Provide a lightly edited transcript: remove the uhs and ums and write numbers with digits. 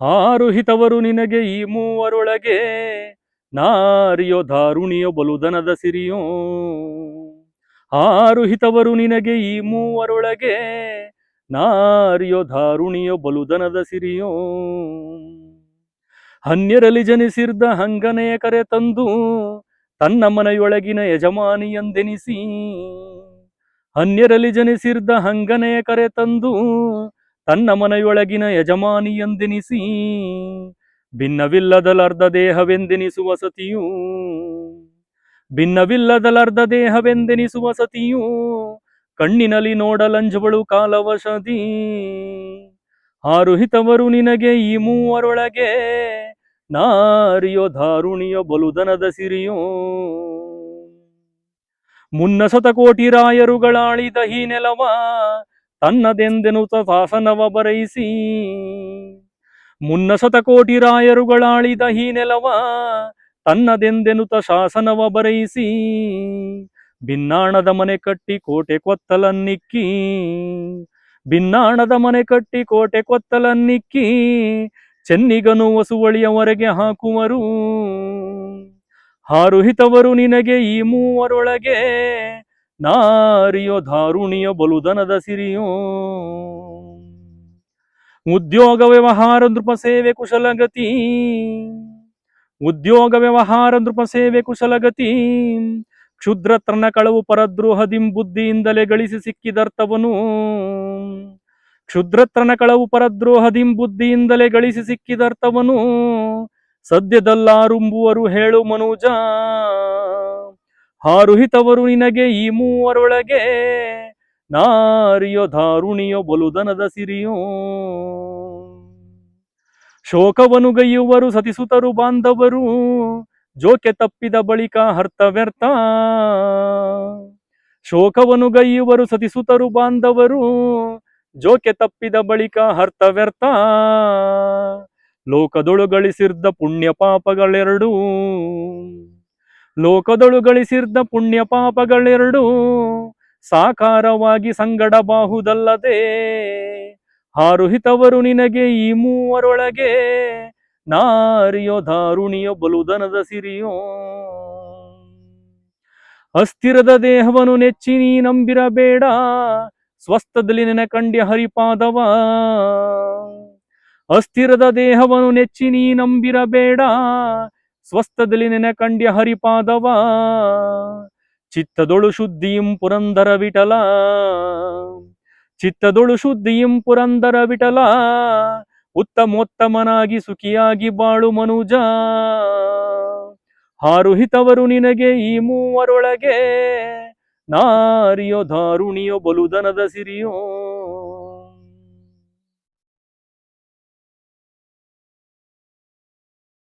ಆರು ಹಿತವರು ನಿನಗೆ ಈ ಮೂವರೊಳಗೆ, ನಾರಿಯೋ ದಾರುಣಿಯೋ ಬಲುದನದ ಸಿರಿಯೋ. ಆರು ಹಿತವರು ನಿನಗೆ ಈ ಮೂವರೊಳಗೆ, ನಾರಿಯೋ ದಾರುಣಿಯೋ ಬಲುದನದ ಸಿರಿಯೋ. ಅನ್ಯರಲ್ಲಿ ಜನಿಸಿರ್ದ ಹಂಗನೆಯ ಕರೆ ತಂದು, ತನ್ನ ಮನೆಯೊಳಗಿನ ಯಜಮಾನಿಯಂದೆನಿಸಿ. ಅನ್ಯರಲ್ಲಿ ಜನಿಸಿರ್ದ ಹಂಗನೆಯ ಕರೆ ತಂದು, ತನ್ನ ಮನೆಯೊಳಗಿನ ಯಜಮಾನಿಯಂದೆನಿಸಿ. ಭಿನ್ನವಿಲ್ಲದಲರ್ಧ ದೇಹವೆಂದೆನಿಸುವ ಸತಿಯೂ, ಭಿನ್ನವಿಲ್ಲದಲರ್ಧ ದೇಹವೆಂದೆನಿಸುವ ಸತಿಯೂ, ಕಣ್ಣಿನಲ್ಲಿ ನೋಡಲಂಜುವಳು ಕಾಲವಶದಿ. ಆರು ಹಿತವರು ನಿನಗೆ ಈ ಮೂವರೊಳಗೆ, ನಾರಿಯೋ ದಾರುಣಿಯೋ ಬಲುದನದ ಸಿರಿಯೋ. ಮುನ್ನ ಶತಕೋಟಿ ರಾಯರುಗಳಾಳಿದ ಈ ನೆಲವ, ತನ್ನದೆಂದೆನುತ ಶಾಸನವ ಬರೈಸಿ. ಮುನ್ನ ಶತಕೋಟಿ ರಾಯರುಗಳಾಳಿದ ಈ ನೆಲವ, ತನ್ನದೆಂದೆನುತ ಶಾಸನವ ಬರೈಸಿ. ಭಿನ್ನಾಣದ ಮನೆ ಕಟ್ಟಿ ಕೋಟೆ ಕೊತ್ತಲನ್ನಿಕ್ಕಿ, ಭಿನ್ನಾಣದ ಮನೆ ಕಟ್ಟಿ ಕೋಟೆ ಕೊತ್ತಲನ್ನಿಕ್ಕಿ, ಚೆನ್ನಿಗನು ವಸುವಳಿಯವರೆಗೆ ಹಾಕುವರು. ಆರು ಹಿತವರು ನಿನಗೆ ಈ ಮೂವರೊಳಗೆ, ನಾರಿಯೋ ದಾರುಣಿಯೋ ಬಲುದನದ ಸಿರಿಯೋ. ಉದ್ಯೋಗ ವ್ಯವಹಾರ ನೃಪ ಸೇವೆ ಕುಶಲಗತಿ, ಉದ್ಯೋಗ ವ್ಯವಹಾರ ನೃಪ ಸೇವೆ ಕುಶಲಗತಿ. ಕ್ಷುದ್ರತ್ರನ ಕಳವು ಪರದ್ರೋಹದಿಂ ಬುದ್ಧಿಯಿಂದಲೇ ಗಳಿಸಿ ಸಿಕ್ಕಿದರ್ಥವನು. ಕ್ಷುದ್ರತ್ರನ ಕಳವು ಪರದ್ರೋಹದಿಂ ಬುದ್ಧಿಯಿಂದಲೇ ಗಳಿಸಿ ಸಿಕ್ಕಿದರ್ಥವನು. ಸದ್ಯದಲ್ಲಾರುಂಬುವರು ಹೇಳು ಮನುಜ, ಆರು ಹಿತವರು ನಿನಗೆ ಈ ಮೂವರೊಳಗೆ, ನಾರಿಯೋ ದಾರುಣಿಯೋ ಬಲುದನದ ಸಿರಿಯೋ. ಶೋಕವನು ಗೈಯುವರು ಸತಿಸುತರು ಬಾಂಧವರು, ಜೋಕೆ ತಪ್ಪಿದ ಬಳಿಕ ಅರ್ಥ ವ್ಯರ್ಥ. ಶೋಕವನು ಗೈಯುವರು ಸತಿಸುತರು ಬಾಂಧವರು, ಜೋಕೆ ತಪ್ಪಿದ ಬಳಿಕ ಅರ್ಥ ವ್ಯರ್ಥ. ಲೋಕದೊಳು ಗಳಿಸಿರ್ದ ಪುಣ್ಯ ಪಾಪಗಳೆರಡು, ಲೋಕದೊಳು ಗಳಿಸಿರ್ದ ಪುಣ್ಯ ಪಾಪಗಳೆರಡು, ಸಾಕಾರವಾಗಿ ಸಂಗಡಬಹುದಲ್ಲದೆ. ಆರು ಹಿತವರು ನಿನಗೆ ಈ ಮೂವರೊಳಗೆ, ನಾರಿಯೋ ದಾರುಣಿಯೋ ಬಲುದನದ ಸಿರಿಯೋ. ಅಸ್ಥಿರದ ದೇಹವನ್ನು ನೆಚ್ಚಿ ನೀ ನಂಬಿರಬೇಡ, ಸ್ವಸ್ಥದಲ್ಲಿ ನೆನೆ ಕಂಡ್ಯ ಹರಿಪಾದವ. ಅಸ್ಥಿರದ ದೇಹವನ್ನು ನೆಚ್ಚಿ ನೀ ನಂಬಿರಬೇಡ, ಸ್ವಸ್ಥದಲ್ಲಿ ನೆನೆ ಕಂಡ್ಯ ಹರಿಪಾದವ. ಚಿತ್ತದೊಳು ಶುದ್ಧಿಯಂ ಪುರಂದರ ವಿಠಲ, ಚಿತ್ತದೊಳು ಶುದ್ಧಿಯಂ ಪುರಂದರ ವಿಠಲ. ಉತ್ತಮೋತ್ತಮನಾಗಿ ಸುಖಿಯಾಗಿ ಬಾಳು ಮನುಜ. ಆರು ಹಿತವರು ನಿನಗೆ ಈ ಮೂವರೊಳಗೆ, ನಾರಿಯೋ ದಾರುಣಿಯೋ ಬಲುದನದ ಸಿರಿಯೋ.